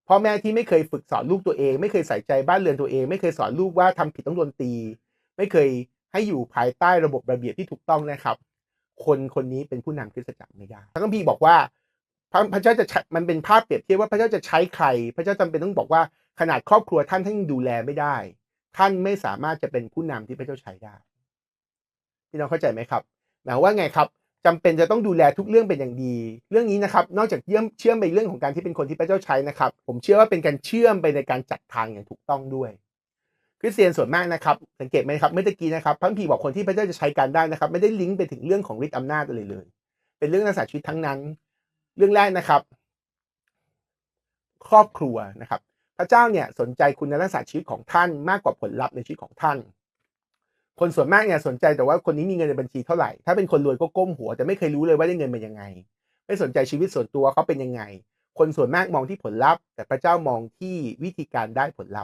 พ่อแม่ที่ไม่เคยฝึกสอนลูกตัวเองไม่เคยใส่ใจบ้านเรือนตัวเองไม่เคยสอนลูกว่าทำผิดต้องโดนตีไม่เคยให้อยู่ภายใต้ระบบระเบียบที่ถูกต้องนะครับคนนี้เป็นผู้นำคริสตจักรไม่ได้พระคัมภีร์บอกว่าพระเจ้าจะมันเป็นภาพเปรียบเทียบว่าพระเจ้าจะใช้ใครพระเจ้าจำเป็นต้องบอกว่าขนาดครอบครัวท่านยังดูแลไม่ได้ท่านไม่สามารถจะเป็นผู้นำที่พระเจ้าใช้ได้พี่น้องเข้าใจไหมครับหมายว่าไงครับจำเป็นจะต้องดูแลทุกเรื่องเป็นอย่างดีเรื่องนี้นะครับนอกจากเชื่อมไปเรื่องของการที่เป็นคนที่พระเจ้าใช้นะครับผมเชื่อว่าเป็นการเชื่อมไปในการจัดทางอย่างถูกต้องด้วยคริสเตียนส่วนมากนะครับสังเกตไหมครับเมื่อกี้นะครับพระคัมภีร์บอกคนที่พระเจ้าจะใช้การได้นะครับไม่ได้ลิงก์ไปถึงเรื่องของฤทธิ์อำนาจเลยเป็นเรื่องลักษณะชีวิตทั้งนั้นเรื่องแรกนะครับครอบครัวนะครับพระเจ้าเนี่ยสนใจคุณลักษณะชีวิตของท่านมากกว่าผลลัพธ์ในชีวิตของท่านคนส่วนมากเนี่ยสนใจแต่ว่าคนนี้มีเงินในบัญชีเท่าไหร่ถ้าเป็นคนรวยก็ก้มหัวแต่ไม่เคยรู้เลยว่าได้เงินเป็นยังไงไม่สนใจชีวิตส่วนตัวเขาเป็นยังไงคนส่วนมากมองที่ผลลัพธ์แต่พระเจ้ามองที่วิธีการได้ผลลัพธ์